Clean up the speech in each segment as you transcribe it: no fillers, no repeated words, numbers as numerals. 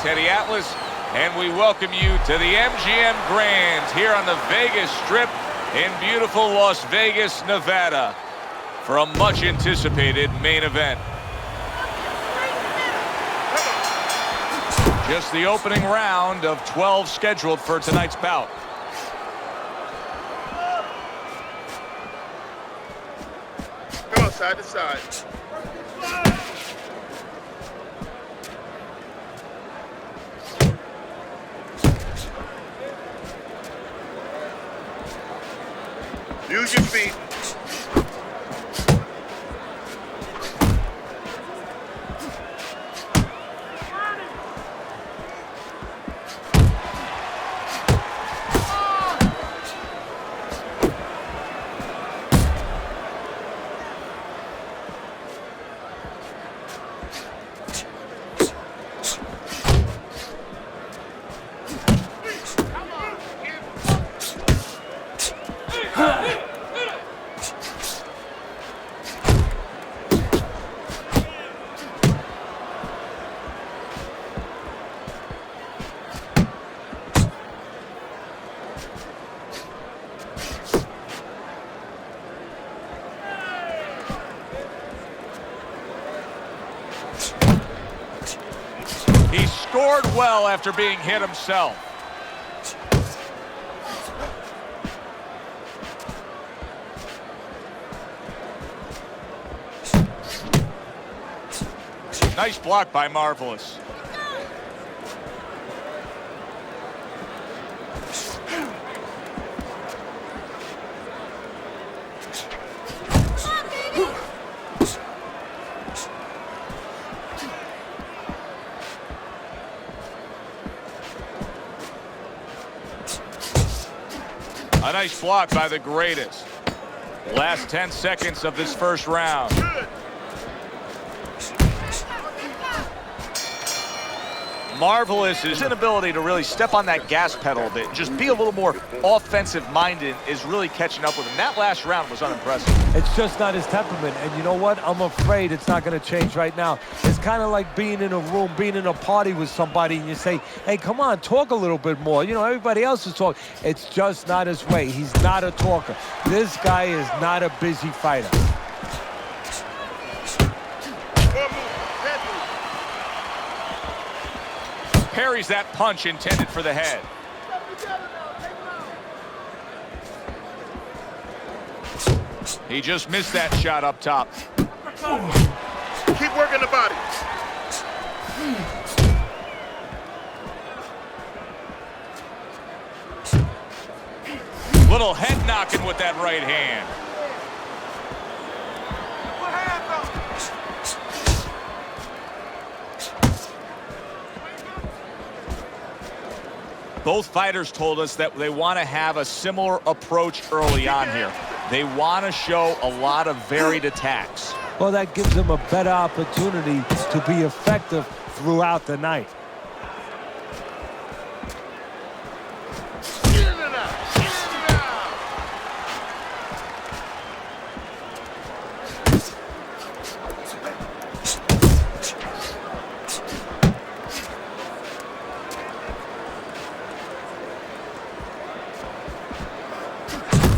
Teddy Atlas, and we welcome you to the MGM Grand here on the Vegas Strip in beautiful Las Vegas, Nevada, for a much-anticipated main event. Just the opening round of 12 scheduled for tonight's bout. Come on, side to side. Use your feet. He scored well after being hit himself. Nice block by Marvelous. A nice block by the greatest. Last 10 seconds of this first round. Marvelous, his inability to really step on that gas pedal a bit, just be a little more offensive-minded, is really catching up with him. That last round was unimpressive. It's just not his temperament, and you know what? I'm afraid it's not going to change right now. It's kind of like being in a room, being in a party with somebody, and you say, hey, come on, talk a little bit more. You know, everybody else is talking. It's just not his way. He's not a talker. This guy is not a busy fighter. Parries that punch intended for the head. He just missed that shot up top. Keep working the body. Little head knocking with that right hand. Both fighters told us that they want to have a similar approach early on here. They want to show a lot of varied attacks. Well, that gives them a better opportunity to be effective throughout the night.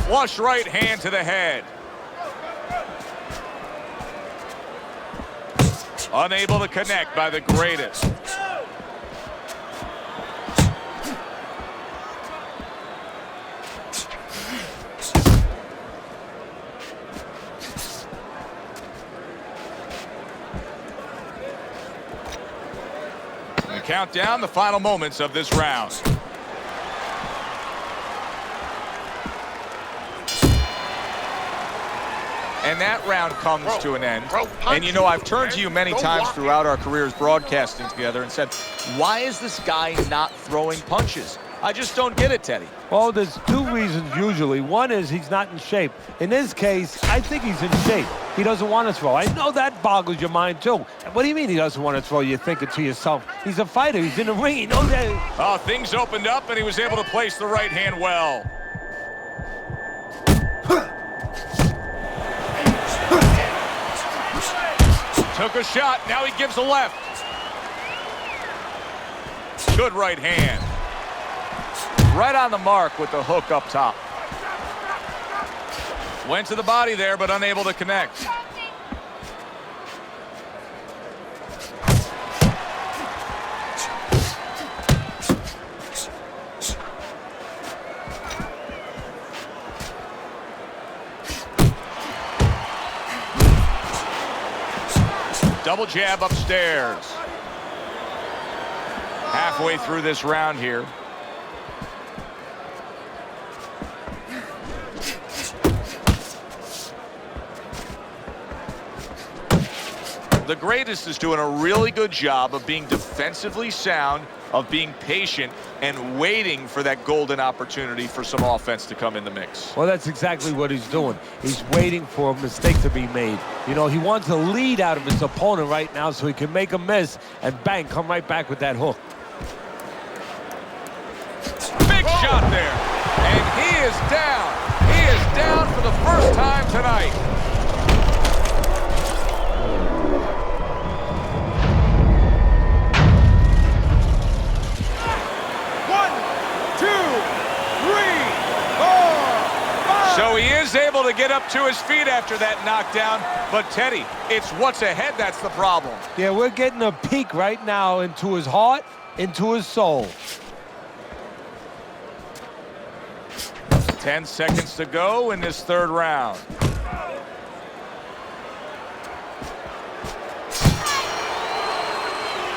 Flush right hand to the head. Unable to connect by the greatest. And count down the final moments of this round. And that round comes to an end. And you know, I've turned to you many times throughout our careers broadcasting together and said, why is this guy not throwing punches? I just don't get it, Teddy. Well, there's two reasons usually. One is he's not in shape. In this case, I think he's in shape. He doesn't want to throw. I know that boggles your mind, too. What do you mean he doesn't want to throw? You're thinking to yourself, he's a fighter. He's in the ring. He knows that. Oh, things opened up, and he was able to place the right hand well. Took a shot. Now he gives a left. Good right hand. Right on the mark with the hook up top. Went to the body there, but unable to connect. Double jab upstairs. Halfway through this round here. The greatest is doing a really good job of being defensively sound, of being patient, and waiting for that golden opportunity for some offense to come in the mix. Well, that's exactly what he's doing. He's waiting for a mistake to be made. You know, he wants a lead out of his opponent right now so he can make a miss and bang, come right back with that hook. Big shot there. And he is down. He is down for the first time tonight. So he is able to get up to his feet after that knockdown. But, Teddy, it's what's ahead that's the problem. Yeah, we're getting a peek right now into his heart, into his soul. 10 seconds to go in this third round.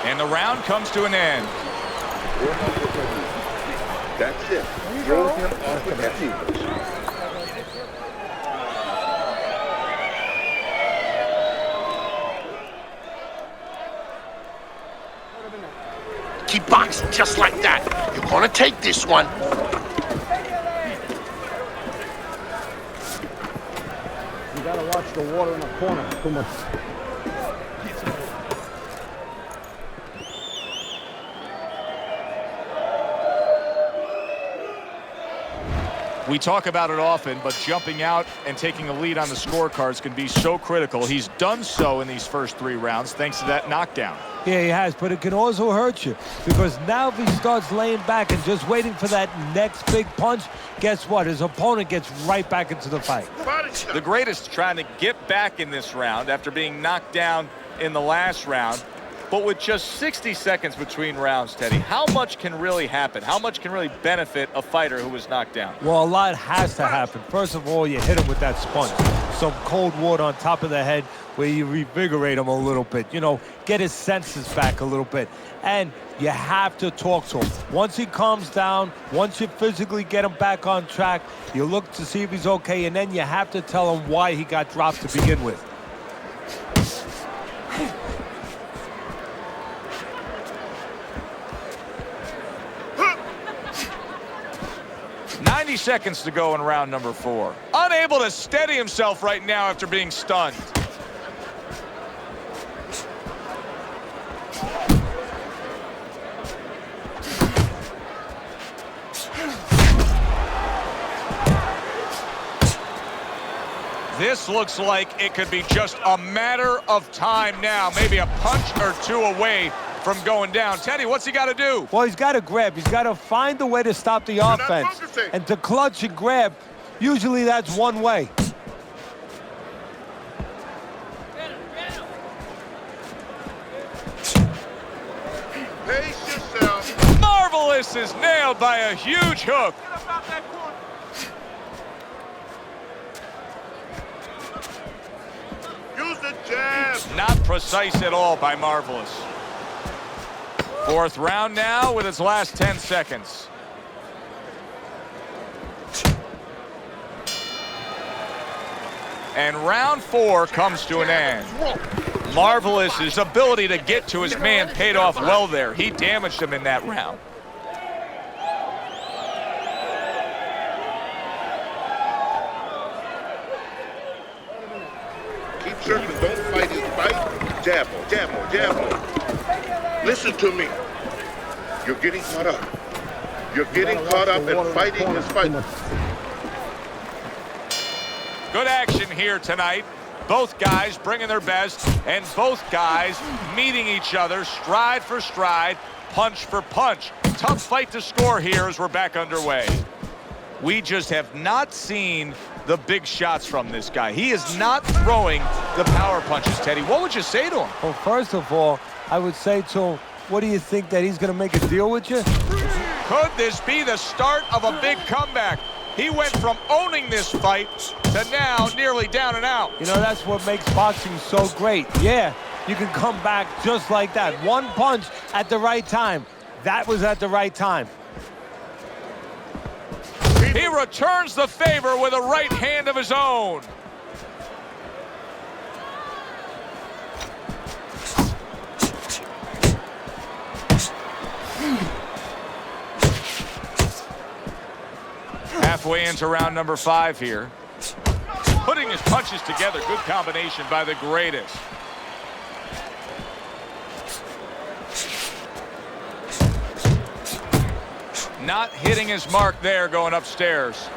And the round comes to an end. That's it. Throw him off of that table. Keep boxing just like that. You're gonna take this one. You gotta watch the water in the corner. Too much. We talk about it often, but jumping out and taking a lead on the scorecards can be so critical. He's done so in these first 3 rounds thanks to that knockdown. Yeah, he has, but it can also hurt you because now if he starts laying back and just waiting for that next big punch, guess what? His opponent gets right back into the fight. The greatest trying to get back in this round after being knocked down in the last round. But with just 60 seconds between rounds, Teddy, how much can really happen? How much can really benefit a fighter who was knocked down? Well, a lot has to happen. First of all, you hit him with that sponge. Some cold water on top of the head where you revigorate him a little bit. You know, get his senses back a little bit. And you have to talk to him. Once he calms down, once you physically get him back on track, you look to see if he's okay, and then you have to tell him why he got dropped to begin with. 90 seconds to go in round number 4. Unable to steady himself right now after being stunned. This looks like it could be just a matter of time now. Maybe a punch or 2 away from going down. Teddy, what's he got to do? Well, he's got to grab. He's got to find a way to stop the offense. And to clutch and grab, usually that's one way. Pace yourself. Marvelous is nailed by a huge hook. Use the jab. Not precise at all by Marvelous. 4th round now with its last 10 seconds. And round 4 comes to an end. Marvelous's ability to get to his man paid off well there. He damaged him in that round. Keep circling. Don't fight it. Fight. Jab on, jab on, jab on. Listen to me. You're getting caught up. You're getting caught up and fighting is fighting. Good action here tonight. Both guys bringing their best, and both guys meeting each other stride for stride, punch for punch. Tough fight to score here as we're back underway. We just have not seen the big shots from this guy. He is not throwing the power punches, Teddy. What would you say to him? Well, first of all, I would say to him, what do you think, that he's going to make a deal with you? Could this be the start of a big comeback? He went from owning this fight to now nearly down and out. You know, that's what makes boxing so great. Yeah, you can come back just like that. One punch at the right time. That was at the right time. He returns the favor with a right hand of his own. Halfway into round number 5 here. Putting his punches together. Good combination by the greatest. Not hitting his mark there going upstairs.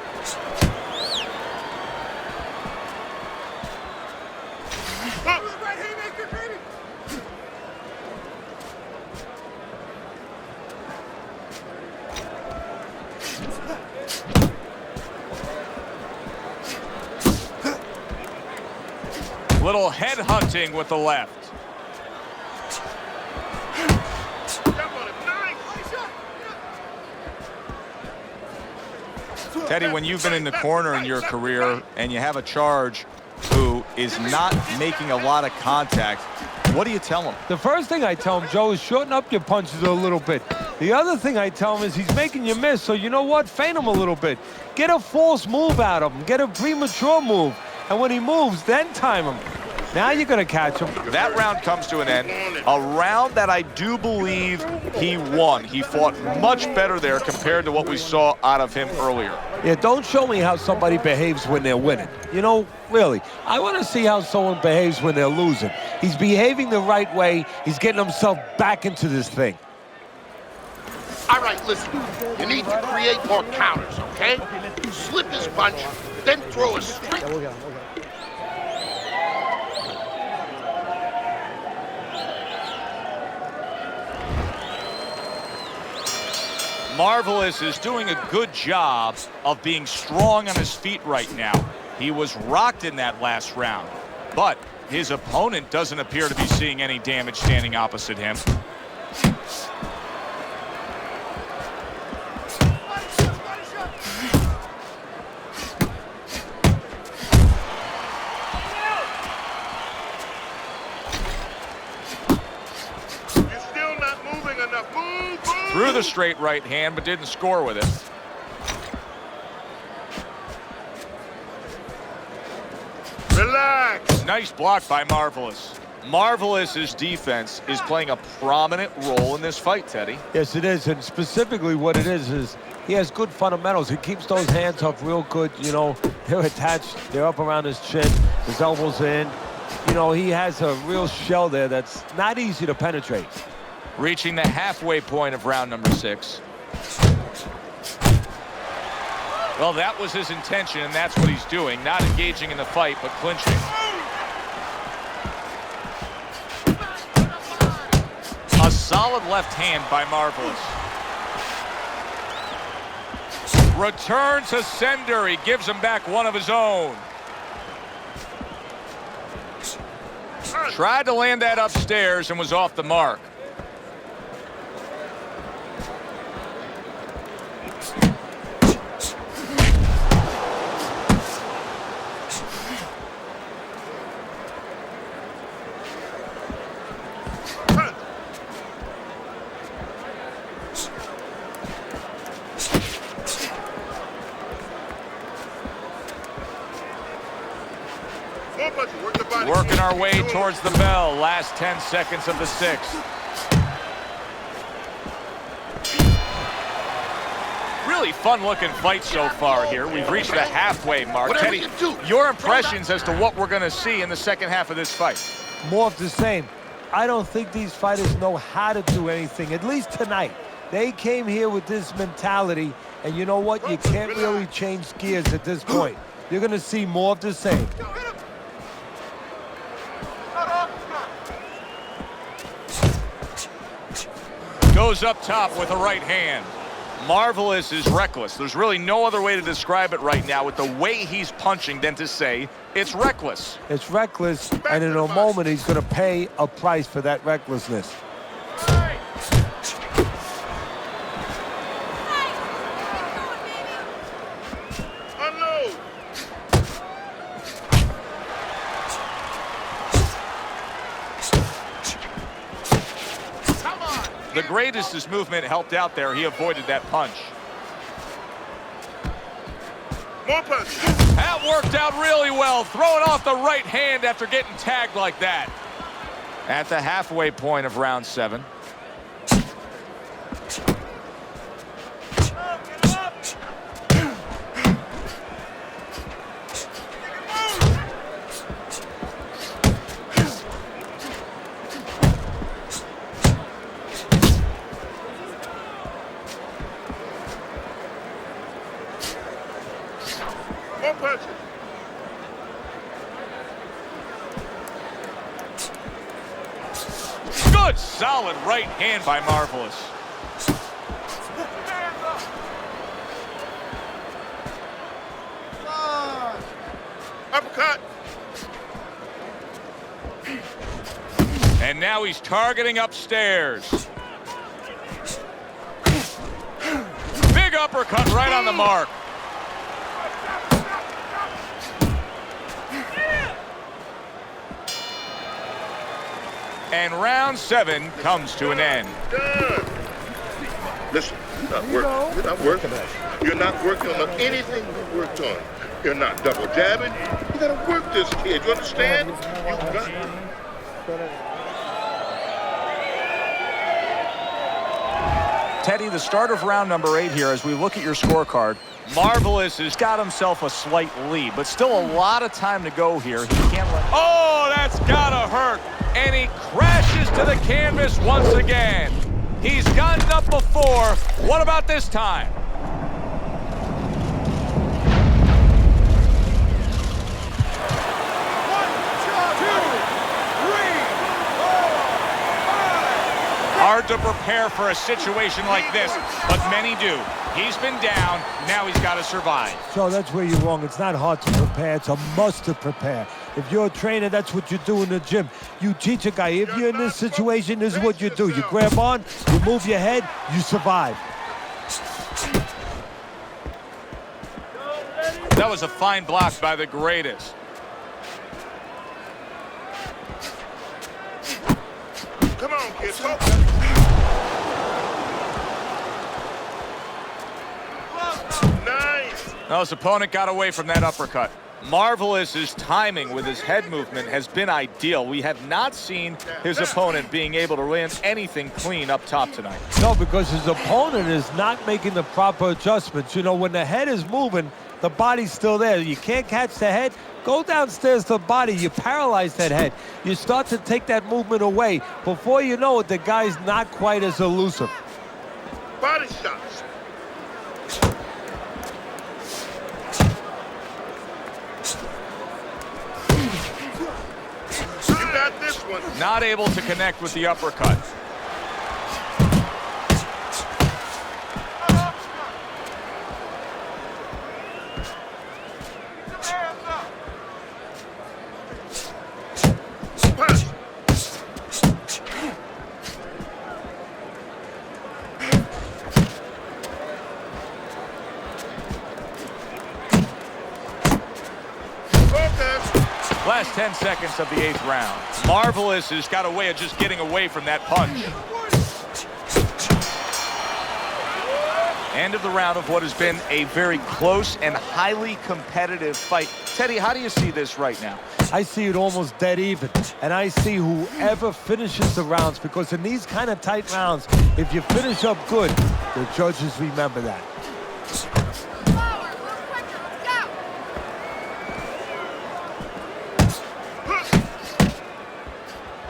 Little head hunting with the left. Teddy, when you've been in the corner in your career and you have a charge who is not making a lot of contact, what do you tell him? The first thing I tell him, Joe, is shorten up your punches a little bit. The other thing I tell him is he's making you miss, so you know what? Feint him a little bit. Get a false move out of him. Get a premature move. And when he moves, then time him. Now you're going to catch him. That round comes to an end. A round that I do believe he won. He fought much better there compared to what we saw out of him earlier. Yeah, don't show me how somebody behaves when they're winning. You know, really, I want to see how someone behaves when they're losing. He's behaving the right way. He's getting himself back into this thing. All right, listen. You need to create more counters, okay? Slip his punch, then throw a straight. Marvelous is doing a good job of being strong on his feet right now. He was rocked in that last round, but his opponent doesn't appear to be seeing any damage standing opposite him. Threw the straight right hand, but didn't score with it. Relax. Nice block by Marvelous. Marvelous's defense is playing a prominent role in this fight, Teddy. Yes, it is, and specifically what it is he has good fundamentals. He keeps those hands up real good. You know, they're attached. They're up around his chin. His elbows in. You know, he has a real shell there that's not easy to penetrate. Reaching the halfway point of round number 6. Well, that was his intention, and that's what he's doing. Not engaging in the fight, but clinching. A solid left hand by Marvelous. Return to sender. He gives him back one of his own. Tried to land that upstairs and was off the mark. Working our way towards the bell. Last 10 seconds of the 6th. Really fun-looking fight so far here. We've reached the halfway mark. Teddy, your impressions as to what we're going to see in the second half of this fight? More of the same. I don't think these fighters know how to do anything, at least tonight. They came here with this mentality, and you know what? You can't really change gears at this point. You're going to see more of the same. Goes up top with a right hand. Marvelous is reckless. There's really no other way to describe it right now with the way he's punching than to say it's reckless. It's reckless, and in a moment, he's going to pay a price for that recklessness. Unload. Come on. The greatest his movement helped out there. He avoided that punch. More punches. That worked out really well, throwing off the right hand after getting tagged like that. At the halfway point of round 7. More punches. Good, solid right hand by Marvelous. Uppercut. And now he's targeting upstairs. Big uppercut right on the mark. And round 7 comes to an end. Done. Listen, you're not working. You're not working on anything you worked on. You're not double jabbing. You gotta work this kid. You understand? You got. Teddy, the start of round number 8 here, as we look at your scorecard, Marvelous has got himself a slight lead, but still a lot of time to go here. He can't let... Oh, that's gotta hurt. And he crashes to the canvas once again. He's gotten up before. What about this time? Hard to prepare for a situation like this, but many do. He's been down, now he's got to survive. So that's where you're wrong. It's not hard to prepare. It's a must to prepare. If you're a trainer, that's what you do in the gym. You teach a guy, if you're in this situation, this is what you do. You grab on, you move your head, you survive. That was a fine block by the greatest. Come on, kid. Talk. Nice. Now his opponent got away from that uppercut. Marvelous's timing with his head movement has been ideal. We have not seen his opponent being able to land anything clean up top tonight. No, because his opponent is not making the proper adjustments. You know, when the head is moving, the body's still there. You can't catch the head. Go downstairs to the body. You paralyze that head. You start to take that movement away. Before you know it, the guy's not quite as elusive. Body shots. You got this one. Not able to connect with the uppercut. Punch. Last 10 seconds of the 8th round. Marvelous has got a way of just getting away from that punch. End of the round of what has been a very close and highly competitive fight. Teddy, how do you see this right now? I see it almost dead even, and I see whoever finishes the rounds, because in these kind of tight rounds, if you finish up good, the judges remember that.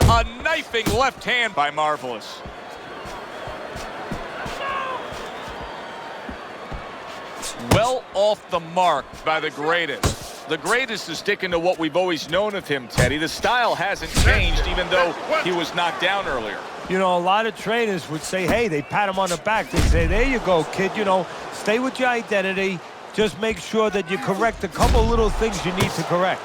A knifing left hand by Marvelous. Well off the mark by the greatest. The greatest is sticking to what we've always known of him, Teddy. The style hasn't changed, even though he was knocked down earlier. You know, a lot of trainers would say, hey, they pat him on the back. They say, there you go, kid. You know, stay with your identity. Just make sure that you correct a couple little things you need to correct.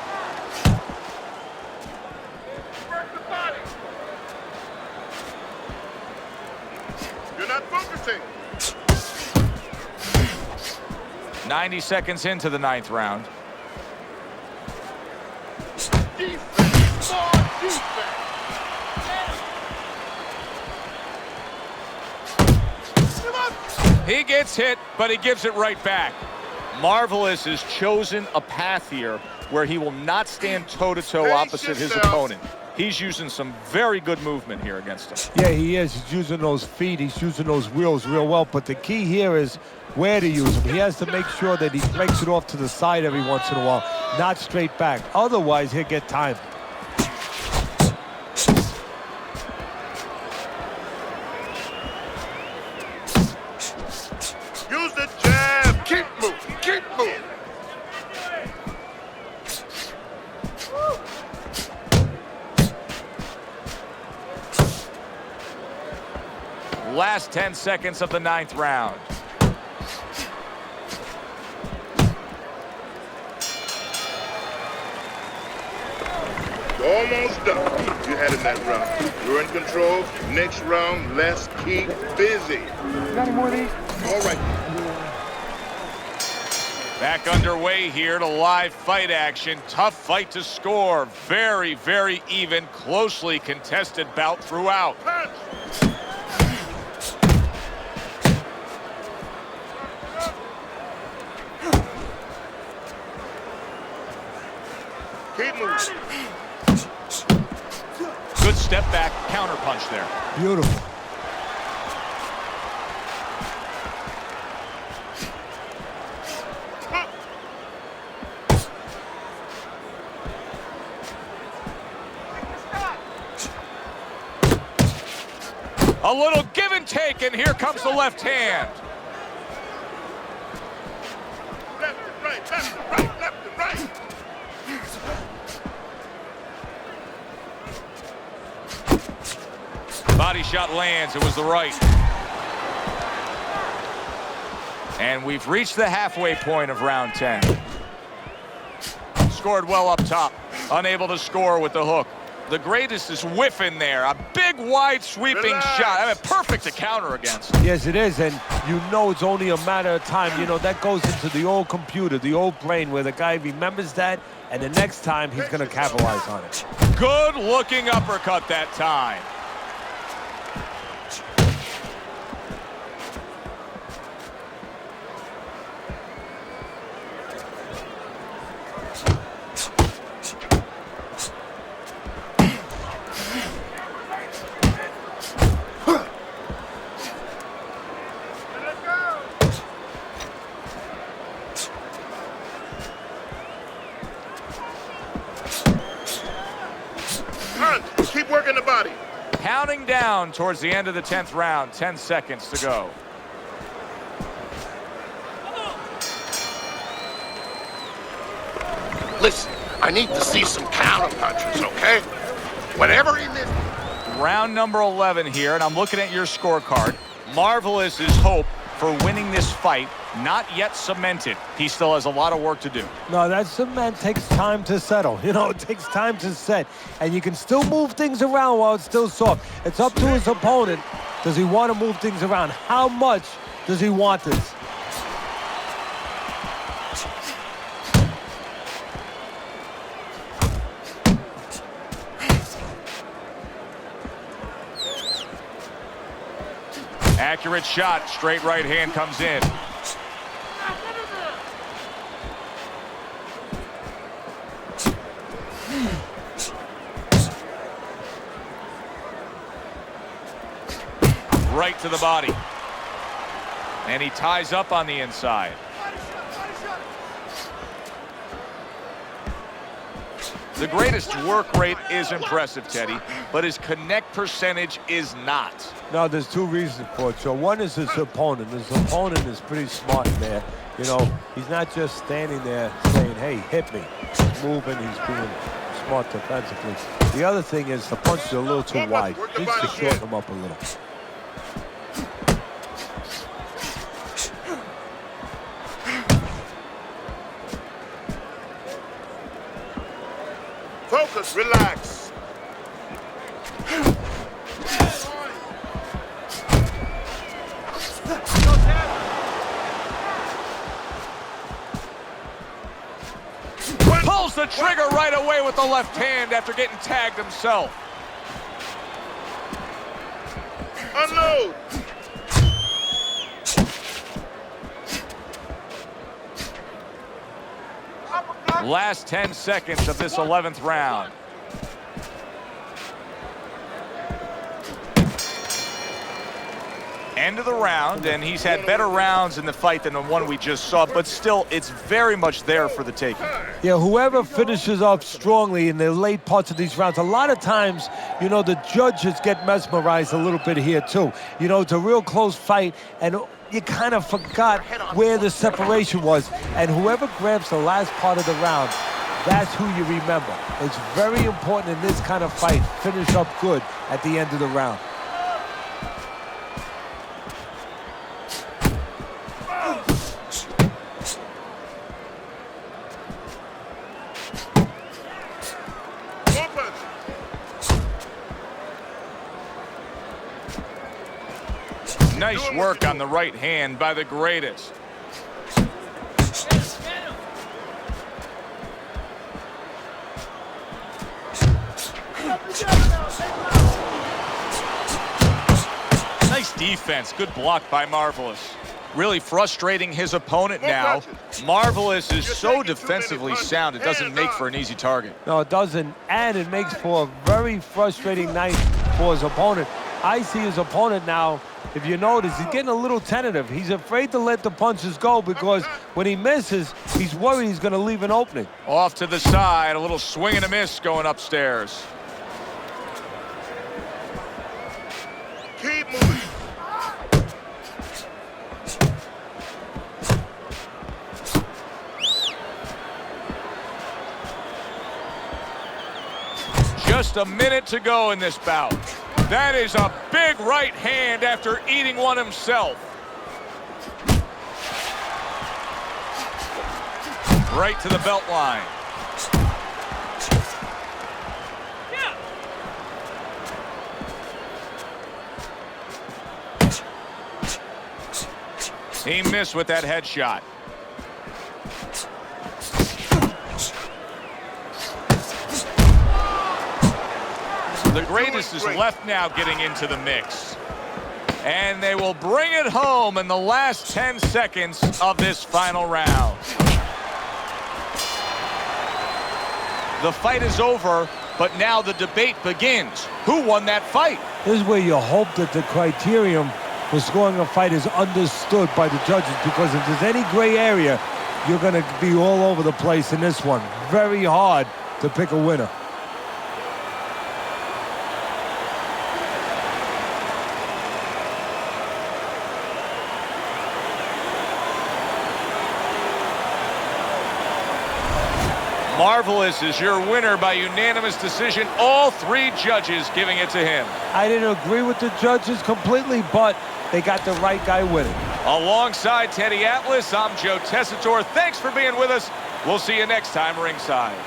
You're not focusing. 90 seconds into the 9th round. Defense. More defense. He gets hit, but he gives it right back. Marvelous has chosen a path here where he will not stand toe-to-toe opposite his opponent. He's using some very good movement here against him. Yeah, he is. He's using those feet. He's using those wheels real well. But the key here is where to use them. He has to make sure that he breaks it off to the side every once in a while, not straight back. Otherwise, he'll get timed. Use the jab. Keep moving. Keep moving. Last 10 seconds of the 9th round. Almost done. You had in that round. You're in control. Next round, let's keep busy. Got any more of these? All right. Back underway here to live fight action. Tough fight to score. Very, very even, closely contested bout throughout. Punch. Keep moving. Good step back counter punch there. Beautiful. A little give and take, and here comes the left hand. Left and right, left and right, left and right. Body shot lands. It was the right. And we've reached the halfway point of round 10. Scored well up top. Unable to score with the hook. The greatest is whiffing there. A big, wide, sweeping shot. I mean, perfect to counter against. Yes, it is, and you know it's only a matter of time. You know, that goes into the old computer, the old brain, where the guy remembers that, and the next time he's going to capitalize on it. Good-looking uppercut that time. Keep working the body. Counting down towards the end of the 10th round. 10 seconds to go. Listen, I need to see some counter punches, okay? Whatever he missed. Round number 11 here, and I'm looking at your scorecard. Marvelous is hope for winning this fight. Not yet cemented. He still has a lot of work to do. No, that cement takes time to settle. You know, it takes time to set. And you can still move things around while it's still soft. It's up to his opponent. Does he want to move things around? How much does he want this? Accurate shot. Straight right hand comes in. Right to the body. And he ties up on the inside. The greatest work rate is impressive, Teddy, but his connect percentage is not. No, there's two reasons for it. So one is his opponent. His opponent is pretty smart in there. You know, he's not just standing there saying, hey, hit me. He's moving, he's being smart defensively. The other thing is the punches are a little too wide. Needs to shorten them up a little. Focus, relax. Pulls the trigger right away with the left hand after getting tagged himself. Unload. Last 10 seconds of this 11th round. End of the round, and he's had better rounds in the fight than the one we just saw, but still, it's very much there for the taking. Yeah, whoever finishes off strongly in the late parts of these rounds, a lot of times, you know, the judges get mesmerized a little bit here, too. You know, it's a real close fight, and you kind of forgot where the separation was. And whoever grabs the last part of the round, that's who you remember. It's very important in this kind of fight. Finish up good at the end of the round. Nice work on the right hand by the greatest. Nice defense. Good block by Marvelous. Really frustrating his opponent now. Marvelous is so defensively sound, it doesn't make for an easy target. No, it doesn't, and it makes for a very frustrating night for his opponent. I see his opponent now, if you notice, he's getting a little tentative. He's afraid to let the punches go because when he misses, he's worried he's going to leave an opening. Off to the side, a little swing and a miss going upstairs. Keep moving. Just a minute to go in this bout. That is a big right hand after eating one himself. Right to the belt line. He missed with that headshot. The greatest is left now getting into the mix. And they will bring it home in the last 10 seconds of this final round. The fight is over, but now the debate begins. Who won that fight? This is where you hope that the criterion for scoring a fight is understood by the judges, because if there's any gray area, you're going to be all over the place in this one. Very hard to pick a winner. Marvelous is your winner by unanimous decision. All three judges giving it to him. I didn't agree with the judges completely, but they got the right guy winning. Alongside Teddy Atlas, I'm Joe Tessitore. Thanks for being with us. We'll see you next time ringside.